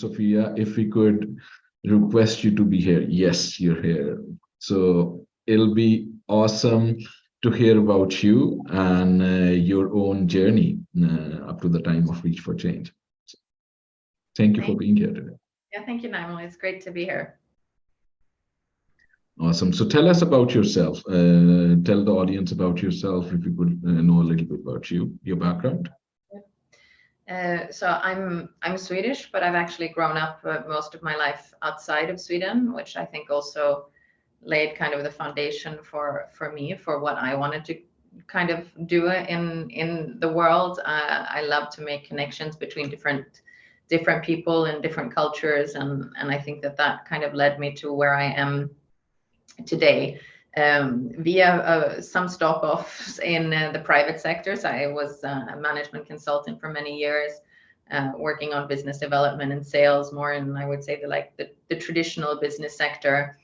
Sofia, if we could request you to be here. Yes, you're here. So it'll be awesome to hear about you and your own journey up to the time of Reach for Change. So thank you for being here today. Yeah, thank you, Naimal. It's great to be here. Awesome. So tell us about yourself. Tell the audience about yourself, if you could know a little bit about you, your background. So I'm Swedish, but I've actually grown up most of my life outside of Sweden, which I think also laid kind of the foundation for me, for what I wanted to kind of do in the world. I love to make connections between different people and different cultures, and I think that kind of led me to where I am today, via some stop-offs in the private sector. So I was a management consultant for many years, working on business development and sales, more in, I would say, the traditional business sector.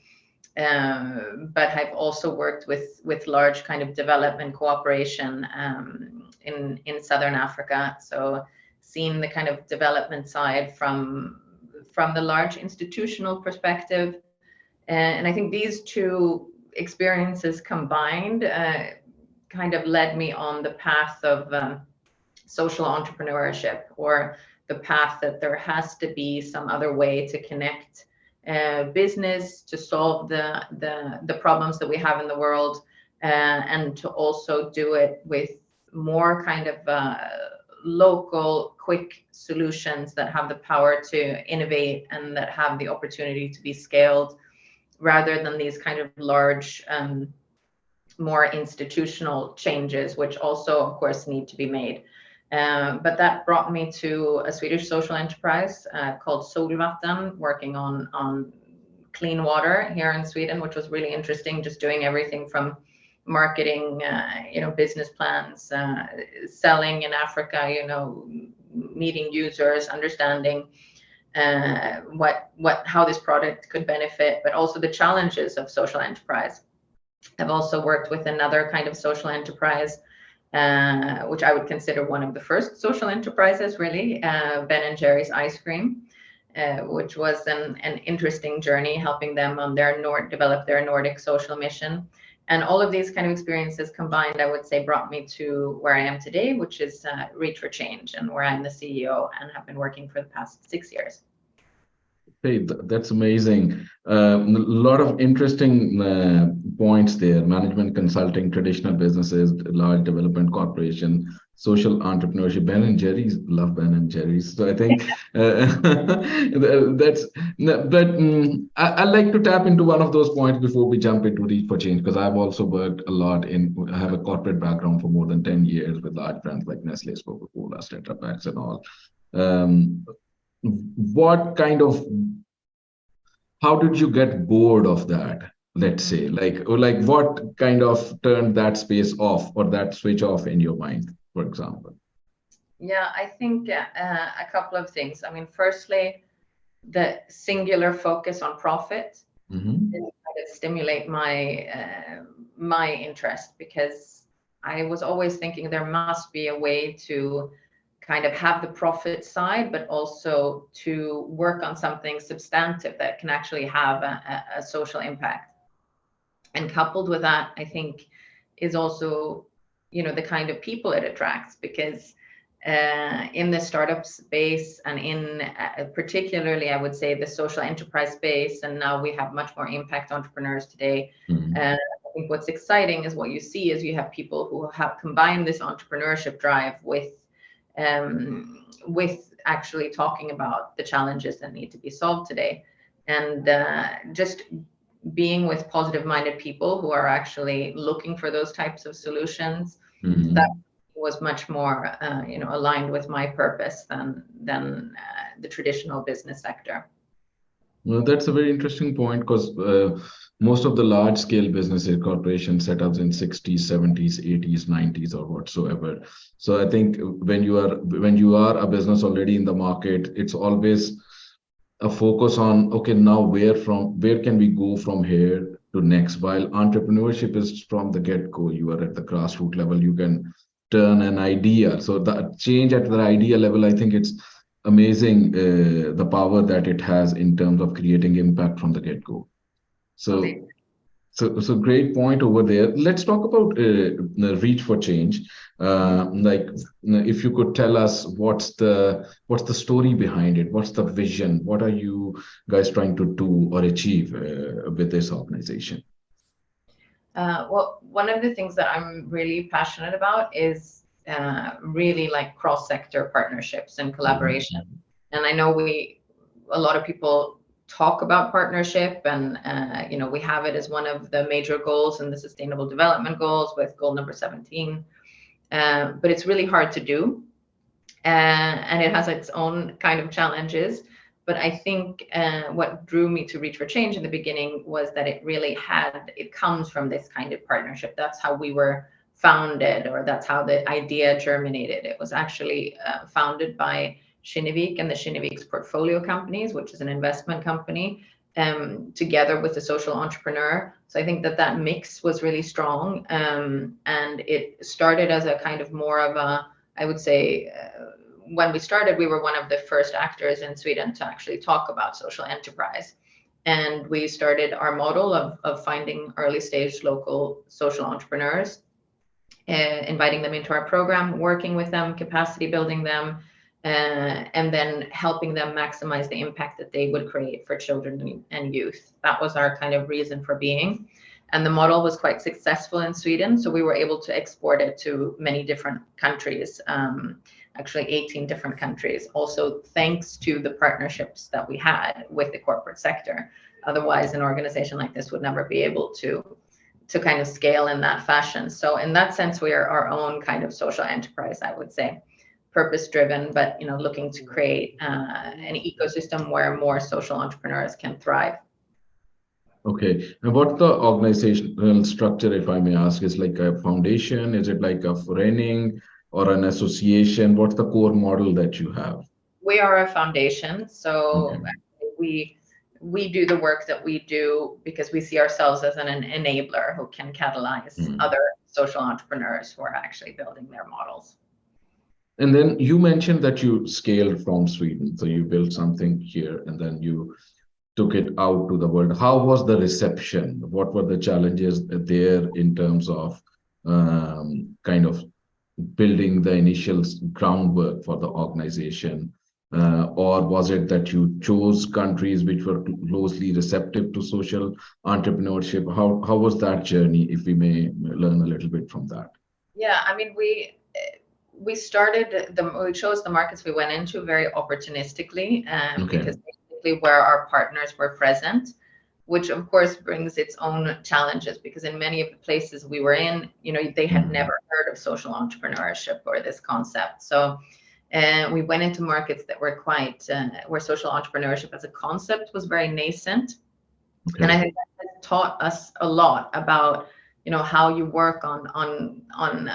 But I've also worked with large kind of development cooperation in Southern Africa. So seen the kind of development side from the large institutional perspective. And I think these two experiences combined kind of led me on the path of social entrepreneurship, or the path that there has to be some other way to connect business to solve the problems that we have in the world, and to also do it with more kind of local, quick solutions that have the power to innovate and that have the opportunity to be scaled, rather than these kind of large, more institutional changes, which also, of course, need to be made. But that brought me to a Swedish social enterprise called Solvatten, working on clean water here in Sweden, which was really interesting, just doing everything from marketing, business plans, selling in Africa, meeting users, understanding how this product could benefit, but also the challenges of social enterprise. I've also worked with another kind of social enterprise, which I would consider one of the first social enterprises, really, Ben & Jerry's ice cream, which was an interesting journey, helping them on develop their Nordic social mission. And all of these kind of experiences combined, I would say, brought me to where I am today, which is Reach for Change, and where I'm the CEO and have been working for the past 6 years. Hey, that's amazing. A lot of interesting points there. Management consulting, traditional businesses, large development corporation, social entrepreneurship. Ben & Jerry's, love Ben & Jerry's. So I think that's, but I'd like to tap into one of those points before we jump into Reach for Change, because I've also worked a lot I have a corporate background for more than 10 years with large brands like Nestle, Coca-Cola, Tetra Packs and all. How did you get bored of that? Let's say, like what kind of turned that space off, or that switch off in your mind, for example? Yeah, I think a couple of things. I mean, firstly, the singular focus on profit Mm-hmm. didn't kind of stimulate my interest, because I was always thinking there must be a way to kind of have the profit side, but also to work on something substantive that can actually have a social impact. And coupled with that, I think, is also, the kind of people it attracts, because in the startup space and in particularly, I would say, the social enterprise space, and now we have much more impact entrepreneurs today. Mm-hmm. I think what's exciting is what you see is you have people who have combined this entrepreneurship drive with actually talking about the challenges that need to be solved today, and just being with positive-minded people who are actually looking for those types of solutions. Mm-hmm. That was much more aligned with my purpose than the traditional business sector. Well, that's a very interesting point, because most of the large scale businesses, corporations, setups in 60s, 70s, 80s, 90s, or whatsoever. So I think when you are a business already in the market, it's always a focus on, okay, now where can we go from here to next? While entrepreneurship is from the get-go, you are at the grassroots level, you can turn an idea. So the change at the idea level, I think it's amazing the power that it has in terms of creating impact from the get-go. So, Totally. so great point over there. Let's talk about the reach for change. Like, if you could tell us what's the story behind it? What's the vision? What are you guys trying to do or achieve with this organization? Well, one of the things that I'm really passionate about is really like cross-sector partnerships and collaboration. Mhm. And I know a lot of people talk about partnership, and we have it as one of the major goals in the Sustainable Development Goals with goal number 17. But it's really hard to do, and it has its own kind of challenges. But I think what drew me to Reach for Change in the beginning was that it comes from this kind of partnership. That's how we were founded, or that's how the idea germinated. It was actually founded by Kinnevik and the Kinnevik's portfolio companies, which is an investment company, together with the social entrepreneur. So I think that mix was really strong, and it started as a kind of more of a, I would say, when we started, we were one of the first actors in Sweden to actually talk about social enterprise. And we started our model of finding early stage local social entrepreneurs, inviting them into our program, working with them, capacity building them, and then helping them maximize the impact that they would create for children and youth. That was our kind of reason for being. And the model was quite successful in Sweden, so we were able to export it to many different countries, actually 18 different countries, also thanks to the partnerships that we had with the corporate sector. Otherwise, an organization like this would never be able to kind of scale in that fashion. So in that sense, we are our own kind of social enterprise, I would say, purpose driven, but looking to create an ecosystem where more social entrepreneurs can thrive. Okay. And what's the organizational structure, if I may ask? Is like a foundation? Is it like a forening or an association? What's the core model that you have? We are a foundation, Okay. so we do the work that we do because we see ourselves as an enabler who can catalyze Hmm. other social entrepreneurs who are actually building their models. And then you mentioned that you scaled from Sweden. So you built something here and then you took it out to the world. How was the reception? What were the challenges there in terms of kind of building the initial groundwork for the organization? Or was it that you chose countries which were closely receptive to social entrepreneurship? How was that journey, if we may learn a little bit from that? Yeah, I mean, we chose the markets we went into very opportunistically, Okay. because basically where our partners were present, which of course brings its own challenges, because in many of the places we were in, they had Mhm. never heard of social entrepreneurship or this concept. So we went into markets that were quite where social entrepreneurship as a concept was very nascent. And I Okay. think that has taught us a lot about how you work on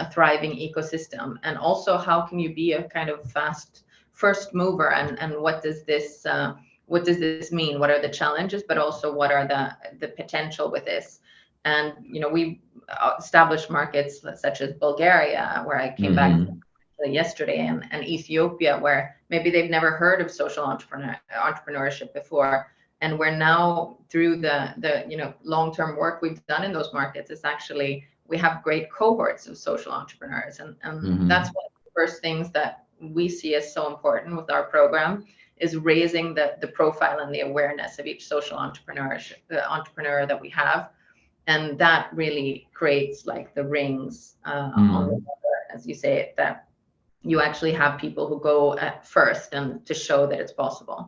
a thriving ecosystem, and also how can you be a kind of fast first mover, and what does this mean, what are the challenges, but also what are the potential with this. And we established markets such as Bulgaria, where I came back Hmm. yesterday, and Ethiopia, where maybe they've never heard of social entrepreneurship before. And we're now, through the long-term work we've done in those markets, is actually we have great cohorts of social entrepreneurs, and that's Hmm. one of the first things that we see as so important with our program, is raising the profile and the awareness of each social entrepreneur that we have. And that really creates like the rings on the Hmm. leather, as you say it, that you actually have people who go at first and to show that it's possible.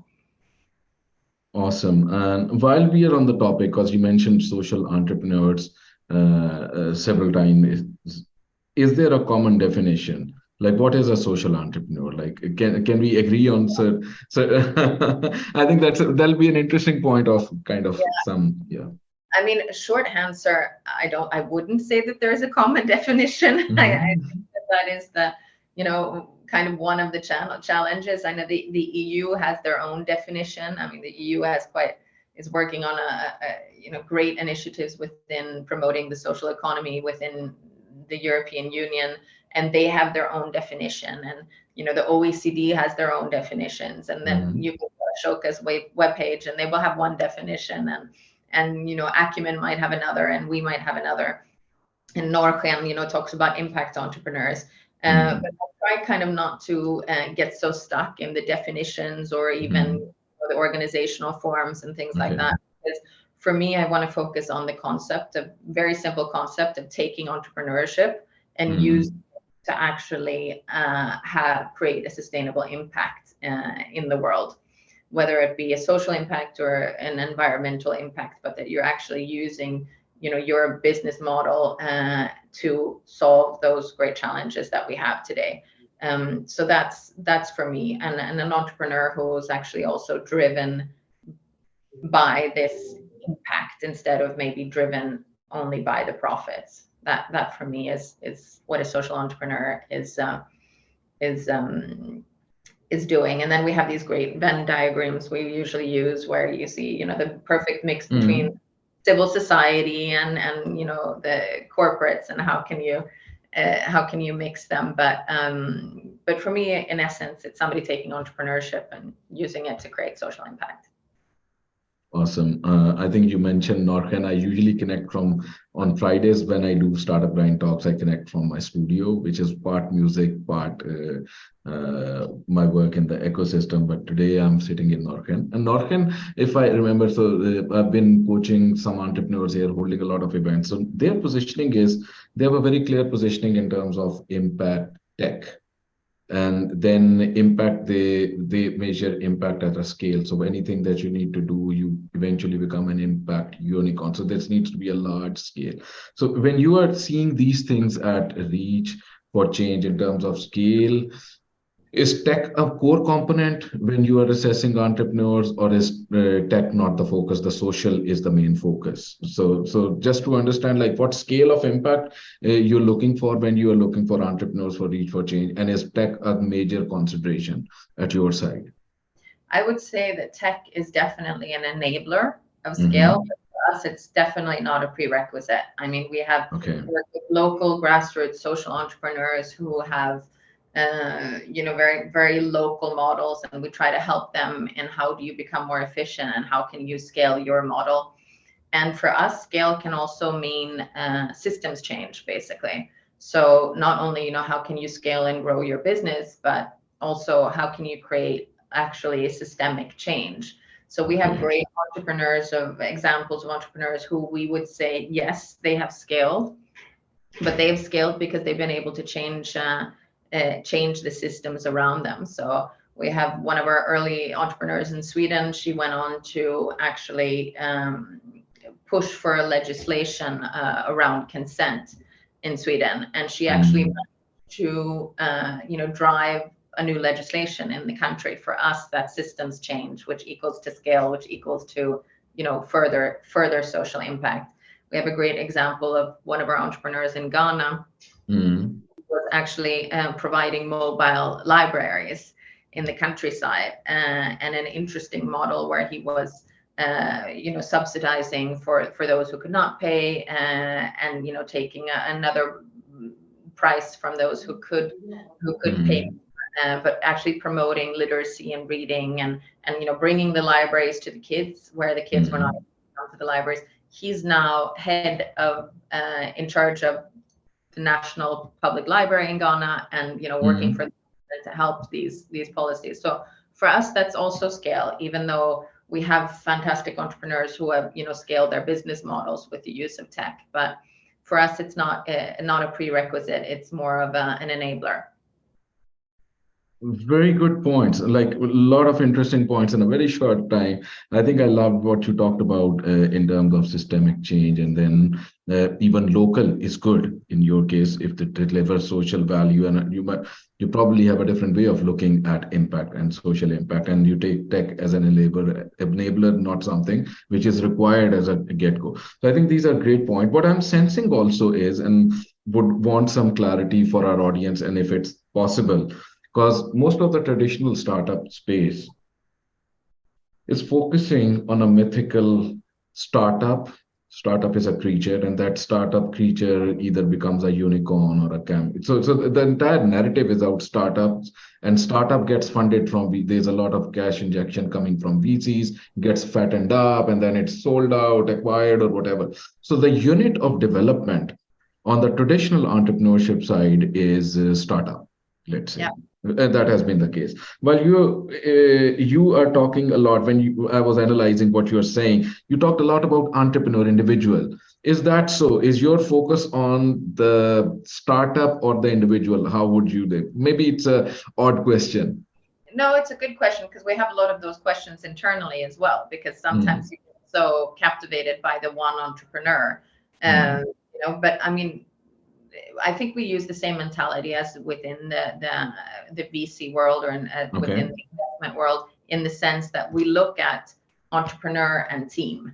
Awesome. And while we are on the topic, because you mentioned social entrepreneurs several times, is there a common definition? Like, what is a social entrepreneur? Like, can we agree on so I think that'll be an interesting point of kind of some, yeah. I mean, short answer, I wouldn't say that there's a common definition. I think Mhm. that is kind of one of the challenges. I know the EU has their own definition. I mean, the EU is working on great initiatives within promoting the social economy within the European Union, and they have their own definition. And the OECD has their own definitions, and then you go to Ashoka's webpage and they will have one definition, and Acumen might have another, and we might have another. And Norken, talks about impact entrepreneurs. But I try kind of not to get so stuck in the definitions or even the organizational forms and things like that. Because for me, I want to focus on the very simple concept of taking entrepreneurship and use to actually create a sustainable impact in the world, whether it be a social impact or an environmental impact, but that you're actually using your business model to solve those great challenges that we have today. So that's for me, and an entrepreneur who's actually also driven by this impact instead of maybe driven only by the profits. That for me is what a social entrepreneur is doing. And then we have these great Venn diagrams we usually use, where you see the perfect mix between civil society and the corporates, and how can you mix them. But for me, in essence, it's somebody taking entrepreneurship and using it to create social impact. Awesome. I think you mentioned Norken. I usually connect on Fridays when I do Startup Grind Talks. I connect from my studio, which is part music, part my work in the ecosystem. But today I'm sitting in Norken. And Norken, if I remember, so I've been coaching some entrepreneurs here, holding a lot of events. So their positioning is, they have a very clear positioning in terms of impact tech. And then impact, they measure impact at a scale. So anything that you need to do, you eventually become an impact unicorn. So this needs to be a large scale. So when you are seeing these things at reach for change in terms of scale, is tech a core component when you are assessing entrepreneurs, or is tech not the focus? The social is the main focus. So just to understand, like, what scale of impact you're looking for when you are looking for entrepreneurs for reach for change, and is tech a major consideration at your side? I would say that tech is definitely an enabler of scale. But for us, it's definitely not a prerequisite. I mean, we have worked with local grassroots social entrepreneurs who have very, very local models, and we try to help them in how do you become more efficient and how can you scale your model. And for us, scale can also mean systems change, basically. So not only, how can you scale and grow your business, but also how can you create actually a systemic change. So we have great examples of entrepreneurs who we would say, yes, they have scaled, but they have scaled because they've been able to change the systems around them. So we have one of our early entrepreneurs in Sweden. She went on to actually push for legislation around consent in Sweden, and she actually managed to drive a new legislation in the country. For us, that systems change, which equals to scale, which equals to further social impact. We have a great example of one of our entrepreneurs in Ghana. Was actually providing mobile libraries in the countryside, and an interesting model where he was subsidizing for those who could not pay, and taking another price from those who could pay, but actually promoting literacy and reading, and bringing the libraries to the kids where the kids were not able to come to the libraries. He's now head of in charge of the National Public Library in Ghana, and working for them to help these policies. So for us, that's also scale, even though we have fantastic entrepreneurs who have scaled their business models with the use of tech. But for us, it's not a prerequisite. It's more of an enabler. Very good points, like a lot of interesting points in a very short time. I think I loved what you talked about in terms of systemic change, and then even local is good in your case if it delivers social value, and you probably have a different way of looking at impact and social impact, and you take tech as an enabler, not something which is required as a get-go. So I think these are great points. What I'm sensing also is, and would want some clarity for our audience, and if it's possible, because most of the traditional startup space is focusing on a mythical startup startup is a creature, and that startup creature either becomes a unicorn or a so the entire narrative is out startups, and startup gets funded from there's a lot of cash injection coming from VCs, gets fattened up, and then it's sold out, acquired, or whatever. So the unit of development on the traditional entrepreneurship side is startup, let's say. Yeah. That has been the case. While you are talking a lot, I was analyzing what you're saying, you talked a lot about entrepreneur individual. Is that so? Is your focus on the startup or the individual? How would you do? Maybe it's a odd question. No, it's a good question, because we have a lot of those questions internally as well, because sometimes you get so captivated by the one entrepreneur. Mm. But I mean, I think we use the same mentality as within the VC world, or within Okay. the investment world, in the sense that we look at entrepreneur and team.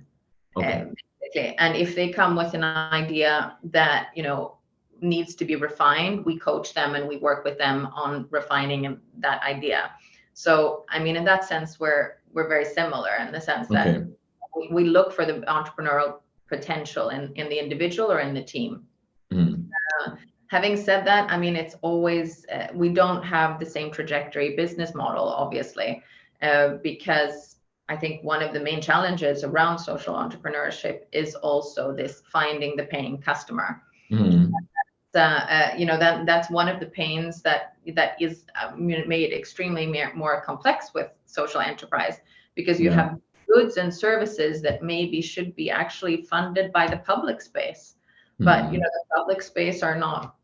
Okay. Basically. And if they come with an idea that needs to be refined, we coach them and we work with them on refining that idea. So I mean, in that sense, we're very similar, in the sense that Okay. we look for the entrepreneurial potential in the individual or in the team. Mm. Having said that, I mean, it's always, we don't have the same trajectory business model, obviously, because I think one of the main challenges around social entrepreneurship is also this finding the paying customer. Mm. That's one of the pains that is made extremely more complex with social enterprise, because you Yeah. have goods and services that maybe should be actually funded by the public space, but Mm. the public space are not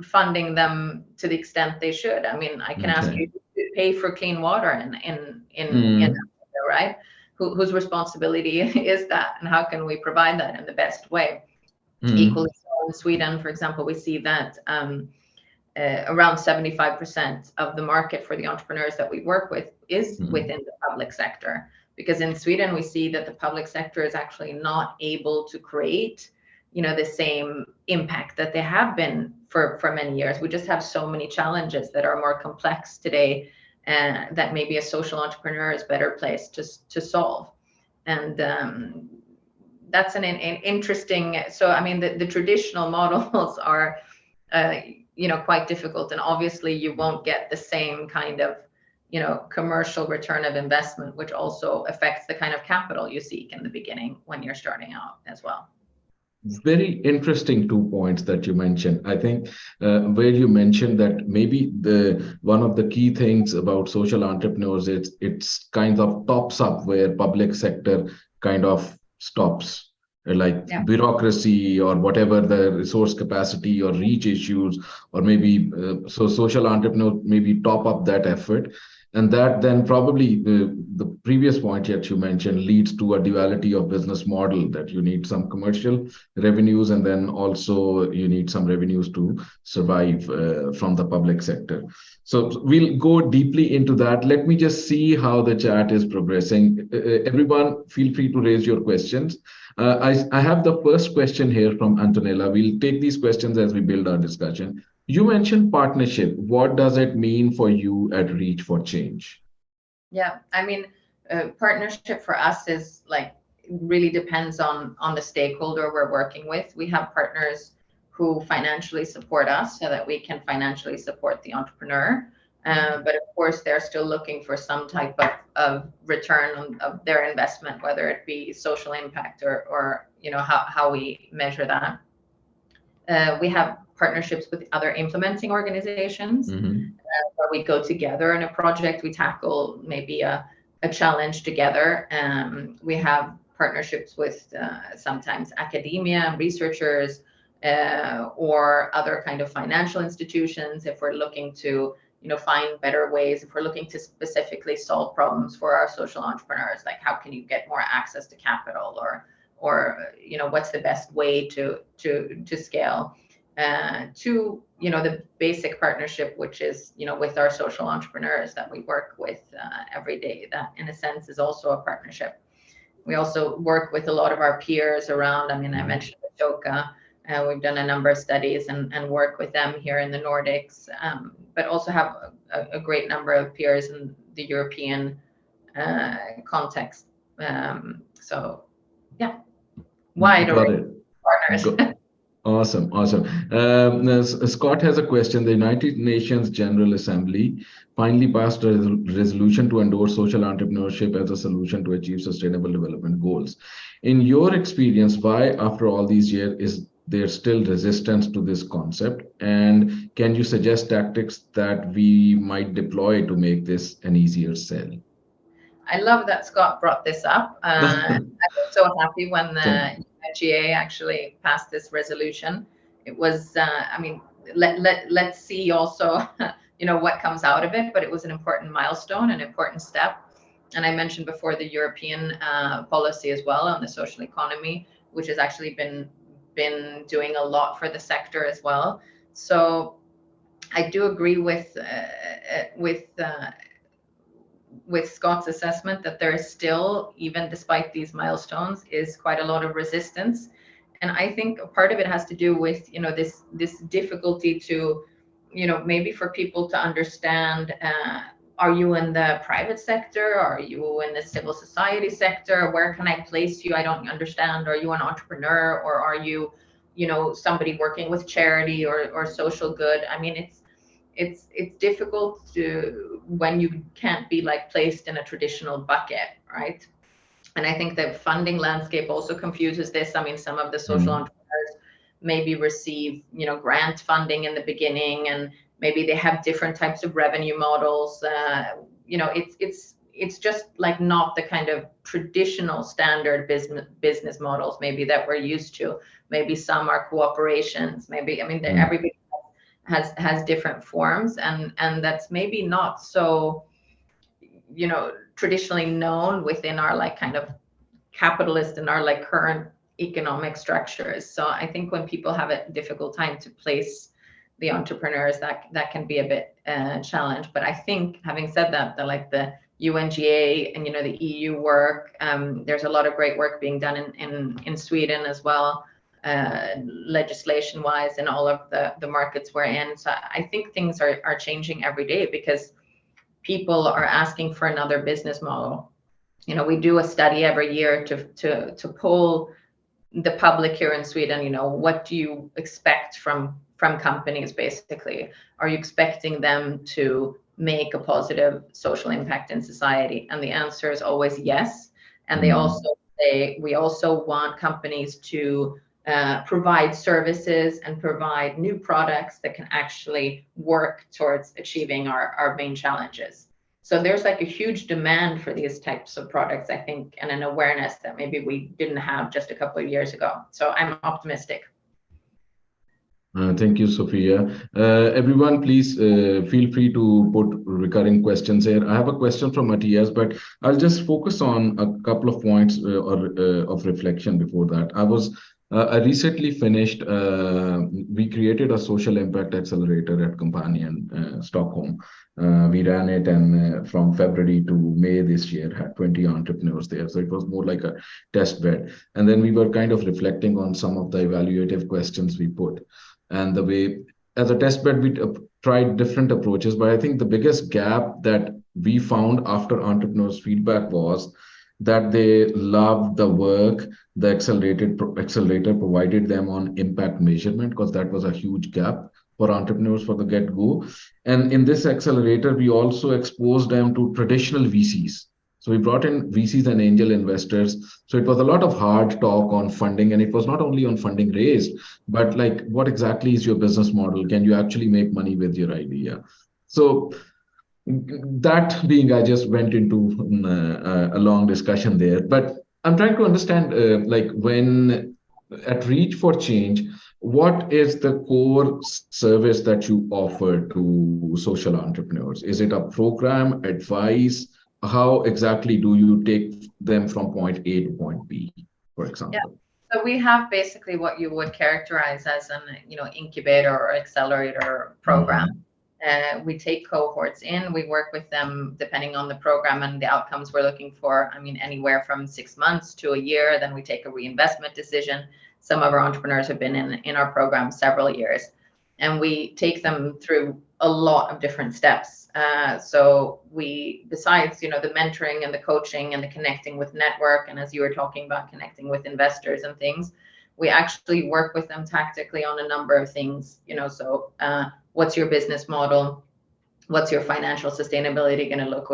funding them to the extent they should. I mean, I can ask Okay. you to pay for clean water in Mm. Africa, right? Whose responsibility is that, and how can we provide that in the best way? Equally Mm. so in Sweden, for example, we see that around 75% of the market for the entrepreneurs that we work with is Mm. within the public sector. Because in Sweden, we see that the public sector is actually not able to create, the same impact that they have been for many years. We just have so many challenges that are more complex today, that maybe a social entrepreneur is better placed to solve. And that's an interesting. So I mean, the traditional models are quite difficult, and obviously you won't get the same kind of commercial return of investment, which also affects the kind of capital you seek in the beginning when you're starting out as well. Very interesting 2 points that you mentioned. I think where you mentioned that maybe the one of the key things about social entrepreneurs is it's kind of tops up where public sector kind of stops, like Yeah. bureaucracy or whatever the resource capacity or reach issues, or maybe so social entrepreneurs maybe top up that effort. And that then probably the previous point that you mentioned leads to a duality of business model, that you need some commercial revenues, and then also you need some revenues to survive from the public sector. So we'll go deeply into that. Let me just see how the chat is progressing. Everyone, feel free to raise your questions. I have the first question here from Antonella. We'll take these questions as we build our discussion. You mentioned partnership. What does it mean for you at Reach for Change? Yeah, I mean, partnership for us is like, really depends on the stakeholder we're working with. We have partners who financially support us so that we can financially support the entrepreneur. But of course, they're still looking for some type of return of their investment, whether it be social impact or how we measure that. We have partnerships with other implementing organizations, Mm-hmm. where we go together in a project, we tackle maybe a challenge together. We have partnerships with sometimes academia, researchers, or other kind of financial institutions, if we're looking to find better ways, if we're looking to specifically solve problems for our social entrepreneurs, like how can you get more access to capital, or what's the best way to scale, to the basic partnership, which is with our social entrepreneurs that we work with every day. That in a sense is also a partnership. We also work with a lot of our peers around. I mean, I mentioned Ashoka. We've done a number of studies and work with them here in the Nordics, but also have a great number of peers in the European context. So yeah. wide Got array it. of Go- partners. Awesome, awesome. Scott has a question. The United Nations General Assembly finally passed a resolution to endorse social entrepreneurship as a solution to achieve sustainable development goals. In your experience, why, after all these years, is there still resistance to this concept? And can you suggest tactics that we might deploy to make this an easier sell? I love that Scott brought this up. I was so happy when Thank the UNGA actually passed this resolution. It was, I mean, let's see also, what comes out of it, but it was an important milestone, an important step. And I mentioned before the European policy as well on the social economy, which has actually been doing a lot for the sector as well. So I do agree with Scott's assessment that there is still, even despite these milestones, is quite a lot of resistance. And I think a part of it has to do with, this difficulty to, maybe for people to understand, are you in the private sector? Are you in the civil society sector? Where can I place you? I don't understand. Are you an entrepreneur, or are you, somebody working with charity or social good? I mean, it's difficult to, when you can't be like placed in a traditional bucket, right? And I think the funding landscape also confuses this. I mean, some of the social you. entrepreneurs maybe receive, grant funding in the beginning, and maybe they have different types of revenue models. It's just like not the kind of traditional standard business models maybe that we're used to. Maybe some are cooperations. Maybe, I mean, Mm, everybody has different forms, and that's maybe not so, traditionally known within our like kind of capitalist and our like current economic structures. So I think when people have a difficult time to place the entrepreneurs, that can be a bit challenge. But I think, having said that, the UNGA and the EU work, there's a lot of great work being done in Sweden as well, legislation wise, in all of the markets we're in. So I think things are changing every day because people are asking for another business model. We do a study every year to poll the public here in Sweden. What do you expect from companies? Basically, are you expecting them to make a positive social impact in society? And the answer is always yes. And they mm, also say, we also want companies to provide services and provide new products that can actually work towards achieving our main challenges. So there's like a huge demand for these types of products, I think, and an awareness that maybe we didn't have just a couple of years ago. So I'm optimistic. Thank you, Sophia. Everyone, please feel free to put recurring questions here. I have a question from Matthias, but I'll just focus on a couple of points of reflection before that. I recently finished, we created a social impact accelerator at Companion, Stockholm. We ran it, and from February to May this year, had 20 entrepreneurs there. So it was more like a test bed. And then we were kind of reflecting on some of the evaluative questions we put. And the way, as a test bed, we tried different approaches. But I think the biggest gap that we found after entrepreneurs' feedback was that they loved the work the accelerator provided them on impact measurement, because that was a huge gap for entrepreneurs for the get-go. And in this accelerator, we also exposed them to traditional VCs. So we brought in VCs and angel investors. So it was a lot of hard talk on funding, and it was not only on funding raised, but like, what exactly is your business model? Can you actually make money with your idea? So that being, I just went into a long discussion there, but I'm trying to understand, like, when at Reach for Change, what is the core service that you offer to social entrepreneurs? Is it a program, advice? How exactly do you take them from point A to point B, for Yeah. example? So we have basically what you would characterize as an, incubator or accelerator program. Mhm. We take cohorts in, we work with them depending on the program and the outcomes we're looking for. I mean, anywhere from 6 months to a year, then we take a reinvestment decision. Some of our entrepreneurs have been in our program several years. and we take them through a lot of different steps. So we, besides, the mentoring and the coaching and the connecting with network, and as you were talking about, connecting with investors and things, we actually work with them tactically on a number of things. So what's your business model? What's your financial sustainability going to look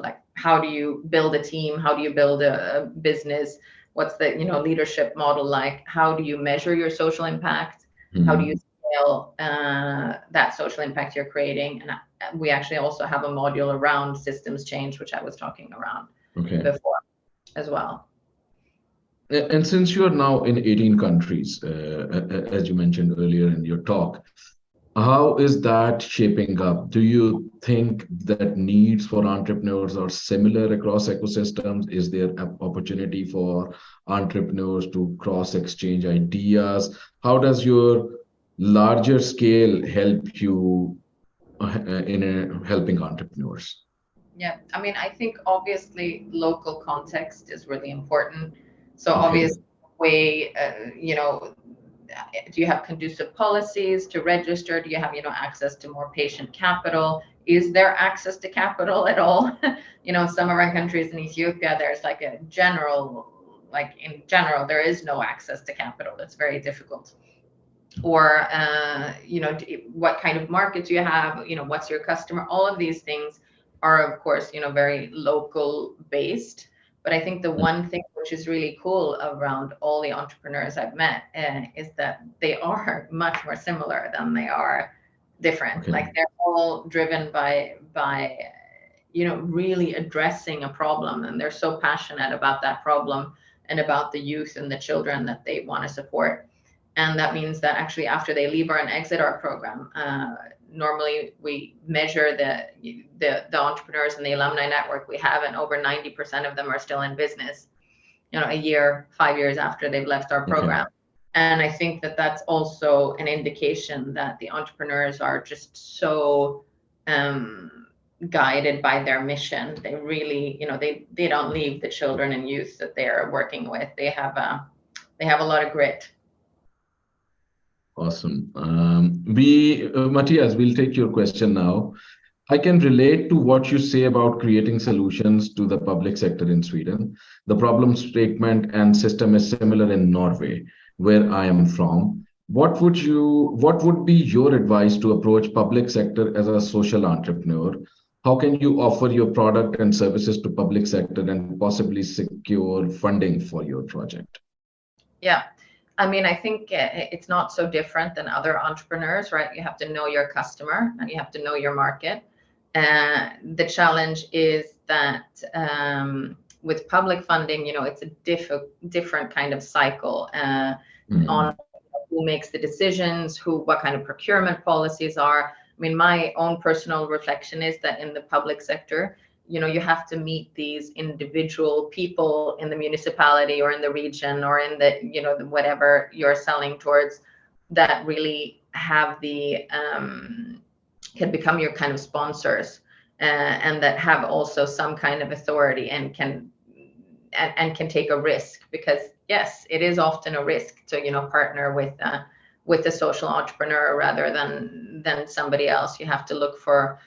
like? How do you build a team? How do you build a business? What's the leadership model like? How do you measure your social impact? How do you scale that social impact you're creating? And we actually also have a module around systems change, which I was talking around before as well. And since you are now in 18 countries, as you mentioned earlier in your talk, how is that shaping up? Do you think that needs for entrepreneurs are similar across ecosystems? Is there an opportunity for entrepreneurs to cross-exchange ideas? How does your larger scale help you in helping entrepreneurs? Yeah, I mean, I think obviously local context is really important. So obviously, do you have conducive policies to register? Do you have, access to more patient capital? Is there access to capital at all? Some of our countries in Ethiopia, there's in general, there is no access to capital. It's very difficult. Or, what kind of market do you have? What's your customer? All of these things are, of course, very local based. But I think the one thing which is really cool around all the entrepreneurs I've met is that they are much more similar than they are different. Like they're all driven by really addressing a problem, and they're so passionate about that problem and about the youth and the children that they want to support. And that means that actually after they leave and exit our program, normally we measure the entrepreneurs in the alumni network we have, and over 90% of them are still in business, a year, 5 years after they've left our program. And I think that that's also an indication that the entrepreneurs are just so guided by their mission. They really, they don't leave the children and youth that they're working with. They have a lot of grit. Awesome. Matthias, we'll take your question now. I can relate to what you say about creating solutions to the public sector in Sweden. The problem statement and system is similar in Norway, where I am from. What would be your advice to approach public sector as a social entrepreneur? How can you offer your product and services to public sector and possibly secure funding for your project? Yeah. I mean, I think it's not so different than other entrepreneurs, right? You have to know your customer and you have to know your market. The challenge is that with public funding, it's a different kind of cycle on who makes the decisions, what kind of procurement policies are. I mean, my own personal reflection is that in the public sector, you have to meet these individual people in the municipality or in the region or in the, whatever you're selling towards, that really have can become your kind of sponsors and that have also some kind of authority and can take a risk, because yes, it is often a risk to, partner with a social entrepreneur rather than somebody else. You have to look for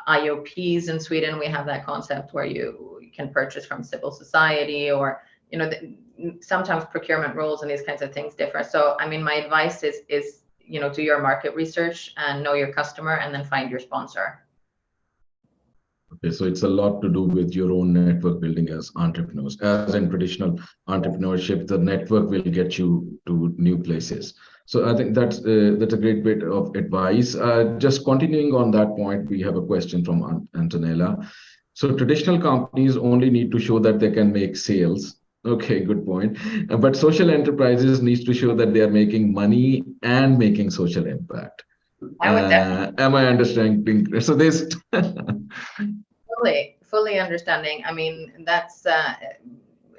IOPs in Sweden. We have that concept where you can purchase from civil society, or sometimes procurement rules and these kinds of things differ. So I mean, my advice is do your market research and know your customer, and then find your sponsor. Okay, so it's a lot to do with your own network building as entrepreneurs. As in traditional entrepreneurship, the network will get you to new places. So I think that's a great bit of advice. Just continuing on that point, we have a question from Antonella. So traditional companies only need to show that they can make sales. Okay, good point. But social enterprises needs to show that they are making money and making social impact. Am I understanding? So there's fully understanding. I mean, that's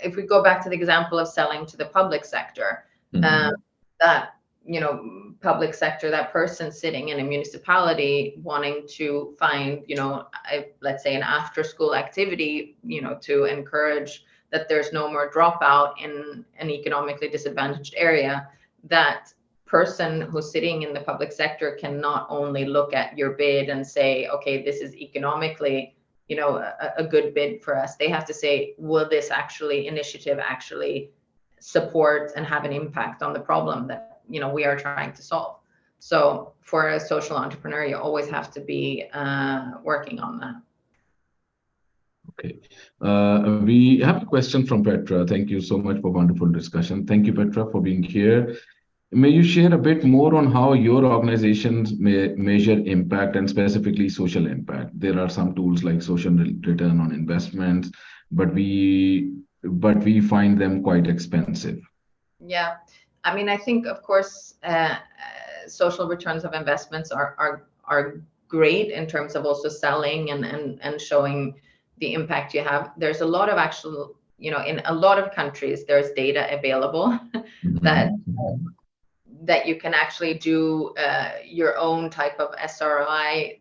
if we go back to the example of selling to the public sector, that public sector, that person sitting in a municipality wanting to find, let's say an after school activity, to encourage that there's no more dropout in an economically disadvantaged area, that person who's sitting in the public sector can not only look at your bid and say, okay, this is economically, a good bid for us. They have to say, will this initiative actually support and have an impact on the problem that, we are trying to solve. So for a social entrepreneur, you always have to be working on that. Okay. We have a question from Petra. Thank you so much for wonderful discussion. Thank you, Petra, for being here. May you share a bit more on how your organizations may measure impact and specifically social impact? There are some tools like social return on investments, but we find them quite expensive. Yeah, I mean, I think, of course, social returns of investments are great in terms of also selling and showing the impact you have. There's a lot of actual, in a lot of countries, there's data available that you can actually do your own type of SRI.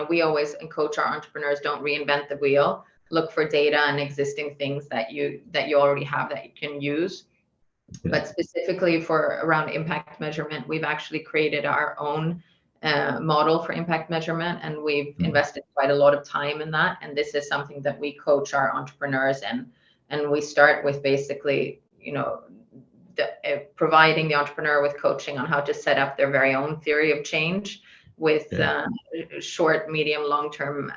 We always coach our entrepreneurs, don't reinvent the wheel. Look for data and existing things that you already have that you can use. Yeah. But specifically for around impact measurement, we've actually created our own model for impact measurement, and we've invested quite a lot of time in that. And this is something that we coach our entrepreneurs in. And we start with basically, providing the entrepreneur with coaching on how to set up their very own theory of change with short, medium, long-term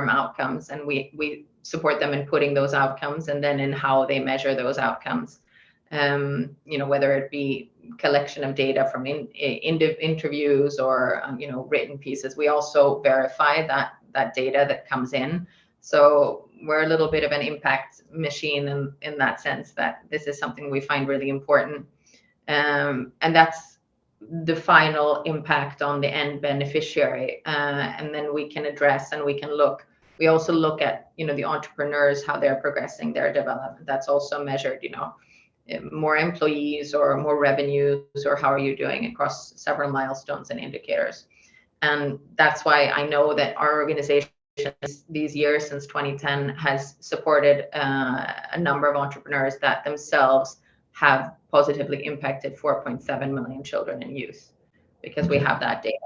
outcomes. And we support them in putting those outcomes and then in how they measure those outcomes. Whether it be collection of data from interviews or, written pieces. We also verify that data that comes in. So we're a little bit of an impact machine in that sense, that this is something we find really important. And that's the final impact on the end beneficiary. And then we can address and we also look at, the entrepreneurs, how they're progressing their development. That's also measured, more employees or more revenues, or how are you doing across several milestones and indicators. And that's why I know that our organization these years since 2010 has supported a number of entrepreneurs that themselves have positively impacted 4.7 million children and youth, because we have that data.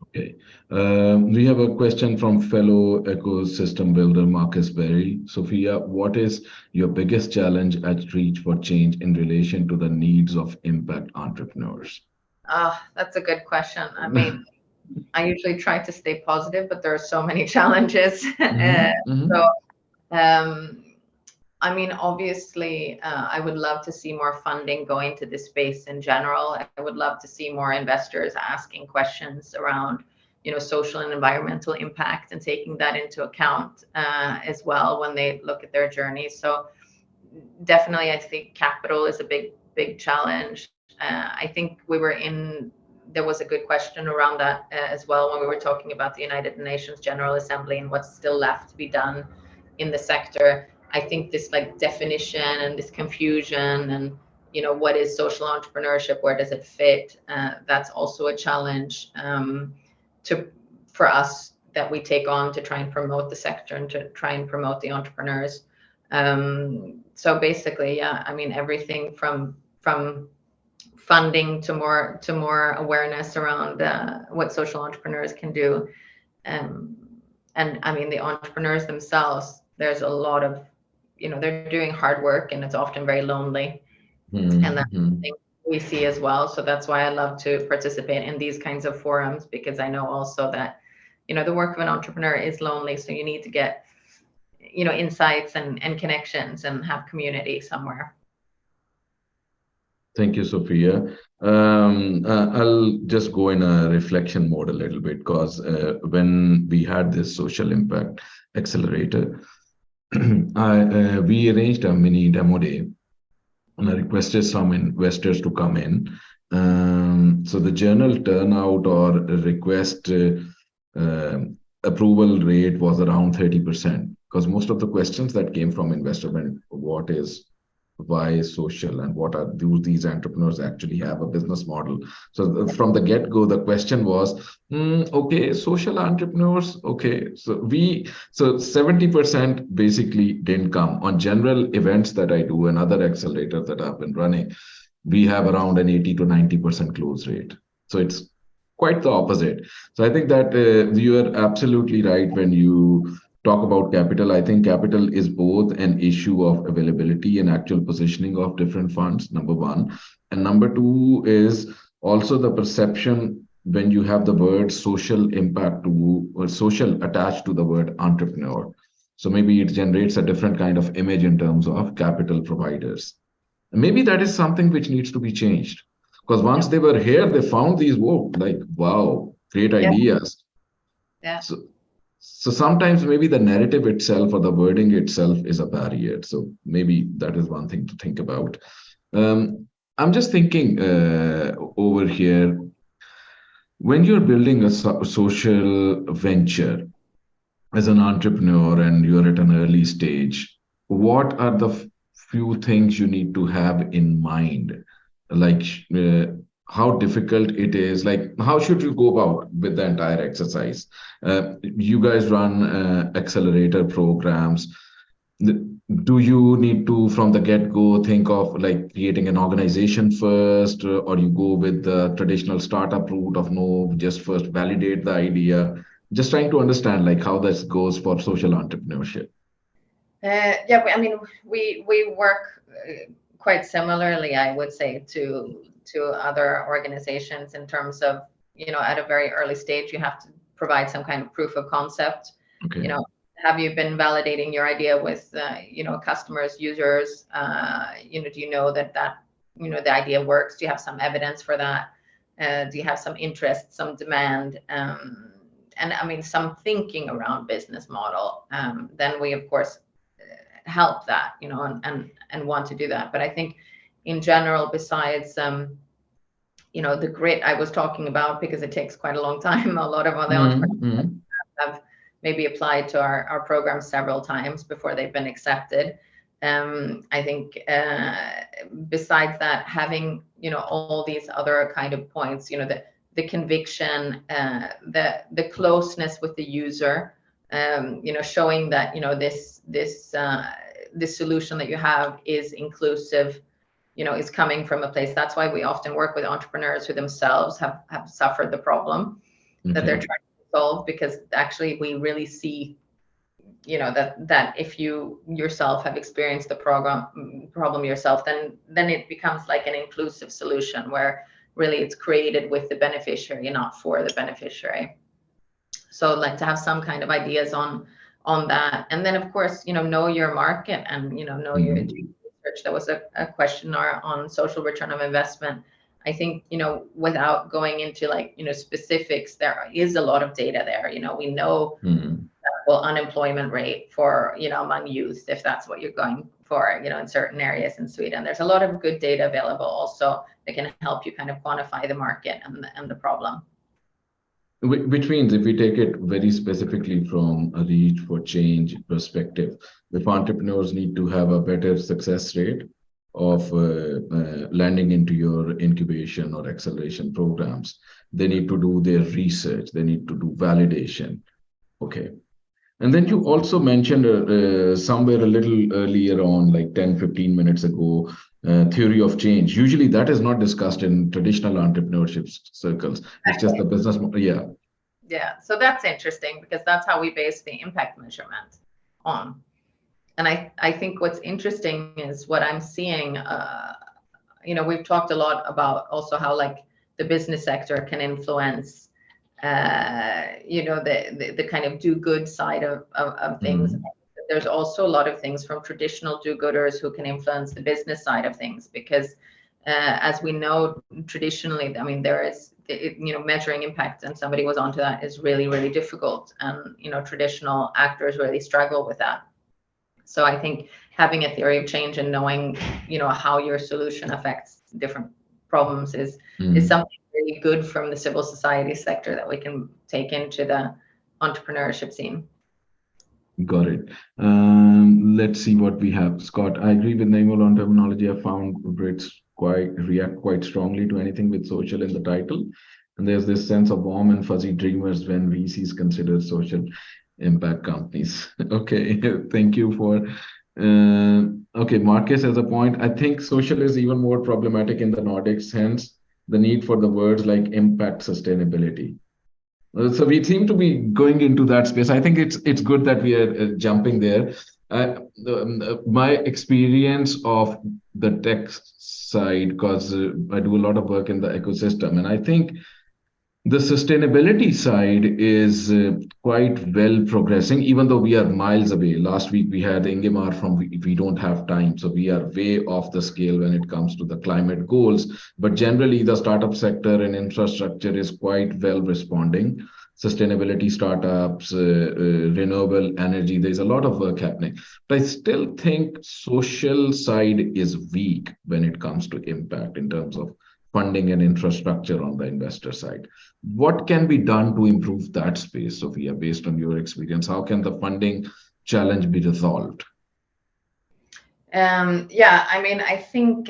Okay. We have a question from fellow ecosystem builder Marcus Berry. Sofia, what is your biggest challenge at Reach for Change in relation to the needs of impact entrepreneurs? That's a good question. I mean, I usually try to stay positive, but there are so many challenges. I mean, obviously, I would love to see more funding going to this space in general. I would love to see more investors asking questions around, social and environmental impact and taking that into account as well when they look at their journey. So definitely, I think capital is a big challenge. I think there was a good question around that as well when we were talking about the United Nations General Assembly and what's still left to be done in the sector. I think this definition and this confusion and, what is social entrepreneurship? Where does it fit? That's also a challenge for us that we take on to try and promote the sector and to try and promote the entrepreneurs. So basically, yeah, I mean, everything from funding to more awareness around what social entrepreneurs can do. And I mean, the entrepreneurs themselves, there's a lot of, they're doing hard work and it's often very lonely. And that's something we see as well. So that's why I love to participate in these kinds of forums, because I know also that, the work of an entrepreneur is lonely. So you need to get, insights and connections and have community somewhere. Thank you, Sofia. I'll just go in a reflection mode a little bit, because when we had this social impact accelerator, we arranged a mini demo day, and I requested some investors to come in. So the general turnout or request approval rate was around 30%, because most of the questions that came from investor went, why social, and what are these entrepreneurs actually have a business model? So from the get-go, the question was, okay, social entrepreneurs, okay. So 70% basically didn't come on general events that I do and other accelerators that I've been running. we have around an 80 to 90% close rate. So it's quite the opposite. So I think that you are absolutely right when you talk about capital. I think capital is both an issue of availability and actual positioning of different funds, number one. And number two is also the perception when you have the word social impact to or social attached to the word entrepreneur. So maybe it generates a different kind of image in terms of capital providers. Maybe that is something which needs to be changed. Because once Yeah. they were here, they found these, whoa, like, wow, great Yeah. ideas. Yeah. So, so sometimes maybe the narrative itself or the wording itself is a barrier. So maybe that is one thing to think about. Um, I'm just thinking over here, when you're building a social venture as an entrepreneur and you're at an early stage, what are the few things you need to have in mind? Like how difficult it is, like how should you go about with the entire exercise? You guys run accelerator programs. Do you need to, from the get-go, think of like creating an organization first, or you go with the traditional startup route of no, just first validate the idea? Just trying to understand like how this goes for social entrepreneurship. Yeah, I mean, we work quite similarly, I would say, to other organizations in terms of, at a very early stage, you have to provide some kind of proof of concept. Okay. Have you been validating your idea with, customers, users? Do you know that the idea works? Do you have some evidence for that? Do you have some interest, some demand? And I mean, some thinking around business model. Then we, of course, help that, and want to do that. But I think in general, besides, the grit I was talking about, because it takes quite a long time, a lot of other entrepreneurs have maybe applied to our program several times before they've been accepted. I think besides that, having, all these other kind of points, the conviction, the closeness with the user, showing that, this solution that you have is inclusive, is coming from a place. That's why we often work with entrepreneurs who themselves have suffered the problem that they're trying to solve, because actually we really see, that if you yourself have experienced the problem yourself, then it becomes like an inclusive solution where really it's created with the beneficiary, not for the beneficiary. So like to have some kind of ideas on that. And then of course, know your market and, know your research. There was a question on social return of investment. I think, without going into like, specifics, there is a lot of data there. We know well, unemployment rate for, among youth, if that's what you're going for, in certain areas in Sweden. There's a lot of good data available also that can help you kind of quantify the market and the problem. Which means if we take it very specifically from a reach for change perspective, if entrepreneurs need to have a better success rate of landing into your incubation or acceleration programs, they need to do their research, they need to do validation. Okay. And then you also mentioned somewhere a little earlier on, like 10, 15 minutes ago, theory of change. Usually that is not discussed in traditional entrepreneurship circles. It's just the business model. Yeah. Yeah. So that's interesting because that's how we base the impact measurement on. And I think what's interesting is what I'm seeing, we've talked a lot about also how like the business sector can influence the kind of do good side of things. There's also a lot of things from traditional do-gooders who can influence the business side of things, because as we know traditionally, I mean, there is, measuring impact, and somebody was onto that, is really, really difficult. And, traditional actors really struggle with that. So I think having a theory of change and knowing, how your solution affects different problems is something really good from the civil society sector that we can take into the entrepreneurship scene. Got it. Let's see what we have. Scott, I agree with Naimul on terminology. I found Brits react quite strongly to anything with social in the title. And there's this sense of warm and fuzzy dreamers when VCs consider social impact companies. Okay, thank you for Okay, Marcus has a point. I think social is even more problematic in the Nordics, hence the need for the words like impact sustainability. So we seem to be going into that space. I think it's good that we are jumping there. My experience of the tech side, because I do a lot of work in the ecosystem, and I think the sustainability side is quite well progressing, even though we are miles away. Last week we had Ingemar from We Don't Have Time. So we are way off the scale when it comes to the climate goals. But generally, the startup sector and infrastructure is quite well responding. Sustainability startups, renewable energy, there's a lot of work happening. But I still think social side is weak when it comes to impact in terms of funding and infrastructure on the investor side. What can be done to improve that space, Sophia, based on your experience? How can the funding challenge be resolved? Yeah, I mean, I think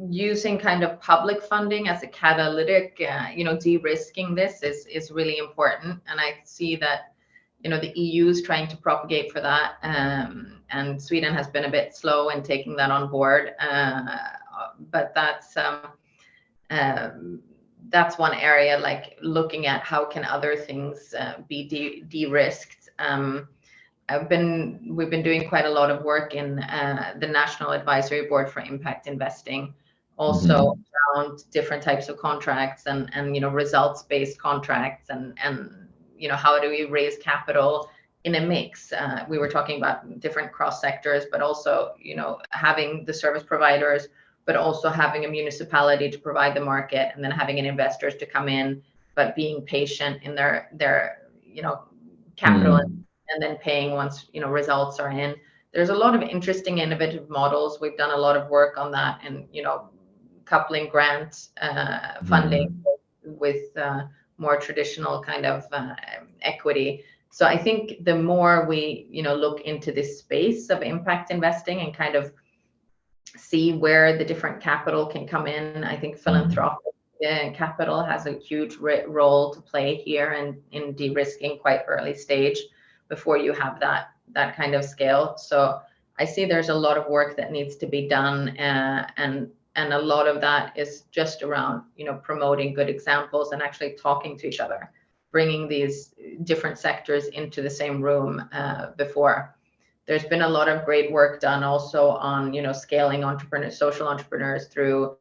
using kind of public funding as a catalytic, de-risking this is really important. And I see that, the EU is trying to propagate for that. And Sweden has been a bit slow in taking that on board. But that's one area, like looking at how can other things be de-risked. We've been doing quite a lot of work in the National Advisory Board for Impact Investing, also around different types of contracts and results-based contracts and how do we raise capital in a mix. We were talking about different cross sectors, but also having the service providers, but also having a municipality to provide the market, and then having an investors to come in, but being patient in their capital and then paying once results are in. There's a lot of interesting innovative models. We've done a lot of work on that, and coupling grant funding with more traditional kind of equity. So I think the more we look into this space of impact investing and kind of see where the different capital can come in, I think philanthropic capital has a huge role to play here, and in de-risking quite early stage before you have that kind of scale. So I see there's a lot of work that needs to be done, and a lot of that is just around promoting good examples and actually talking to each other, bringing these different sectors into the same room. Before there's been a lot of great work done also on scaling social entrepreneurs through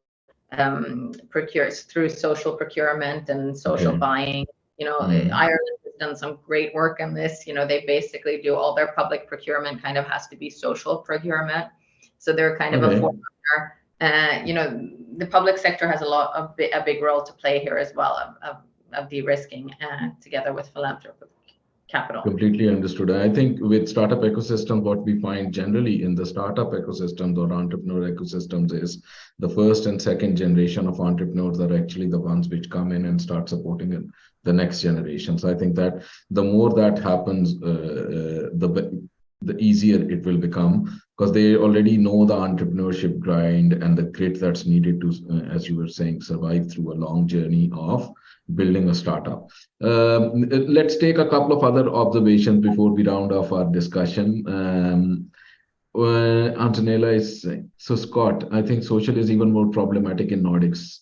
social procurement and social buying. Ireland has done some great work on this. They basically do all their public procurement kind of has to be social procurement, so they're kind of a forerunner. The public sector has a big role to play here as well of de-risking together with philanthropic capital. Completely understood. I think with startup ecosystem, what we find generally in the startup ecosystems or entrepreneur ecosystems is the first and second generation of entrepreneurs are actually the ones which come in and start supporting the next generation. So I think that the more that happens, the easier it will become, because they already know the entrepreneurship grind and the grit that's needed to, as you were saying, survive through a long journey of building a startup. Let's take a couple of other observations before we round off our discussion. Antonella is saying, so Scott, I think social is even more problematic in Nordics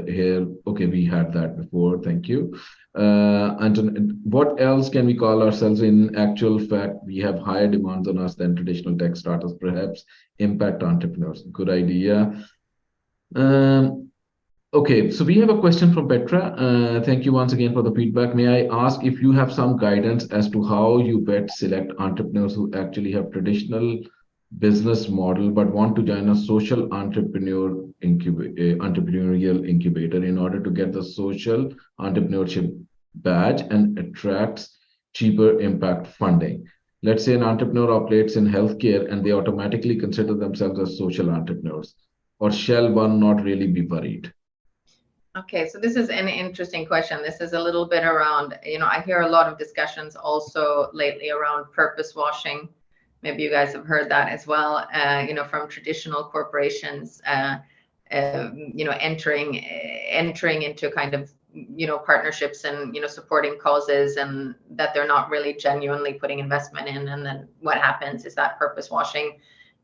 here. Okay, we had that before. Thank you. What else can we call ourselves? In actual fact, we have higher demands on us than traditional tech startups, perhaps impact entrepreneurs. Good idea. Okay, so we have a question from Petra. Thank you once again for the feedback. May I ask if you have some guidance as to how you best select entrepreneurs who actually have traditional business model but want to join a social entrepreneurial incubator in order to get the social entrepreneurship badge and attracts cheaper impact funding? Let's say an entrepreneur operates in healthcare and they automatically consider themselves as social entrepreneurs. Or shall one not really be worried? Okay, so this is an interesting question. This is a little bit around, I hear a lot of discussions also lately around purpose washing. Maybe you guys have heard that as well, from traditional corporations, entering into kind of, partnerships and, supporting causes, and that they're not really genuinely putting investment in. And then what happens is that purpose washing.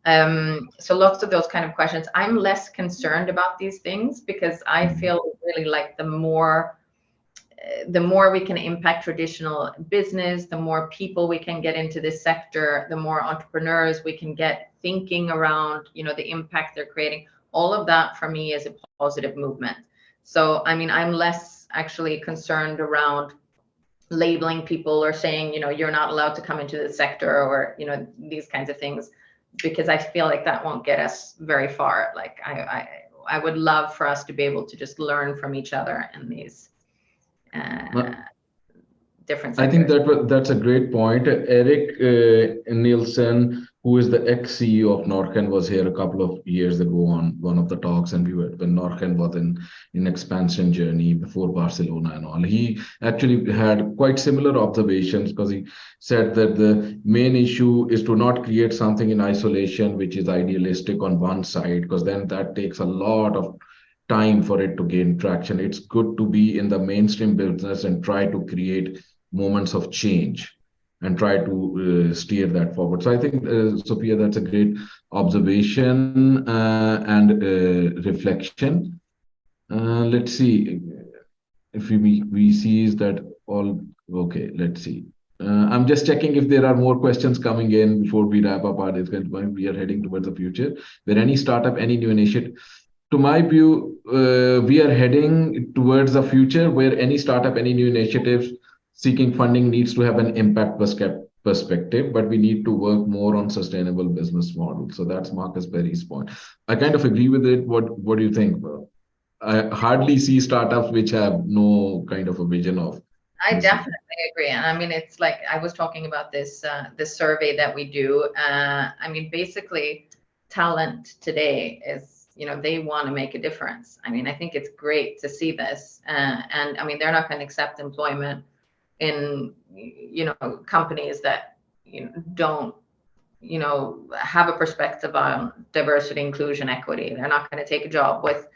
So lots of those kind of questions. I'm less concerned about these things because I feel really like the more we can impact traditional business, the more people we can get into this sector, the more entrepreneurs we can get thinking around, the impact they're creating. All of that for me is a positive movement. So, I mean, I'm less actually concerned around labeling people or saying, you're not allowed to come into the sector, or, these kinds of things, because I feel like that won't get us very far. Like I would love for us to be able to just learn from each other in these different sectors. I think that's a great point. Eric Nielsen, who is the ex-CEO of Norken, was here a couple of years ago on one of the talks, and when Norken was in expansion journey before Barcelona and all. He actually had quite similar observations, because he said that the main issue is to not create something in isolation which is idealistic on one side, because then that takes a lot of time for it to gain traction. It's good to be in the mainstream business and try to create moments of change and try to steer that forward. So I think, Sophia, that's a great observation and reflection. Let's see if we see is that all okay. Let's see. I'm just checking if there are more questions coming in before we wrap up our discussion. We are heading towards the future. Where any startup, any new initiative, to my view, we are heading towards the future where any startup, any new initiative seeking funding needs to have an impact perspective, but we need to work more on sustainable business models. So that's Marcus Berry's point. I kind of agree with it. What do you think? I hardly see startups which have no kind of a vision of. I definitely agree. And I mean, it's like I was talking about this survey that we do. I mean, basically, talent today is, they want to make a difference. I mean, I think it's great to see this. And I mean, they're not going to accept employment in, companies that, don't, have a perspective on diversity, inclusion, equity. They're not going to take a job with,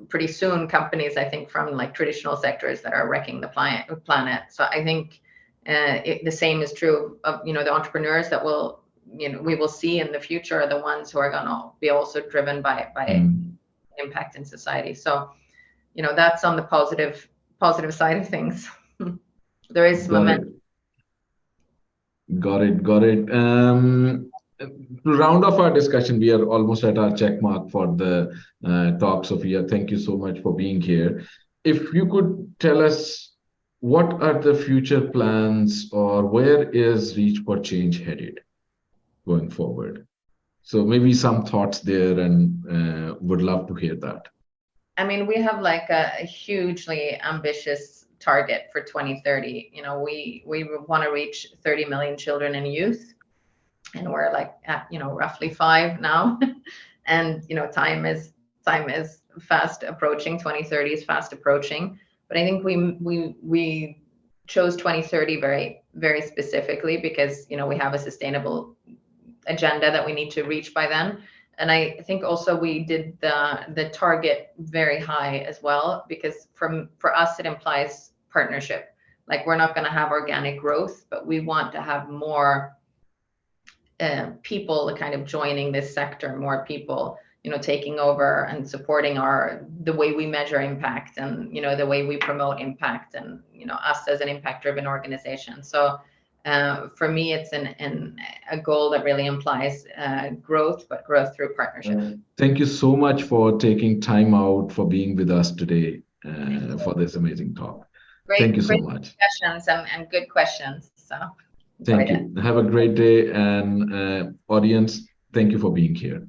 pretty soon companies, I think, from like traditional sectors that are wrecking the planet. So I think the same is true of, the entrepreneurs that will, we will see in the future are the ones who are going to be also driven by impact in society. So, that's on the positive side of things. There is momentum. Got it. To round off our discussion, we are almost at our check mark for the talk, Sophia. Thank you so much for being here. If you could tell us, what are the future plans, or where is Reach for Change headed going forward? So maybe some thoughts there, and would love to hear that. I mean, we have like a hugely ambitious target for 2030. We want to reach 30 million children and youth, and we're like at, roughly 5 now. And, time is fast approaching. 2030 is fast approaching. But I think we chose 2030 very, very specifically because, we have a sustainable agenda that we need to reach by then. And I think also we did the target very high as well, because for us, it implies partnership. Like, we're not going to have organic growth, but we want to have more people kind of joining this sector, more people, taking over and supporting the way we measure impact, and, the way we promote impact, and, us as an impact-driven organization. So for me, it's a goal that really implies growth, but growth through partnership. Thank you so much for taking time out for being with us today for this amazing talk. Thank you so much. Questions and good questions. So thank you. Have a great day, and audience, thank you for being here.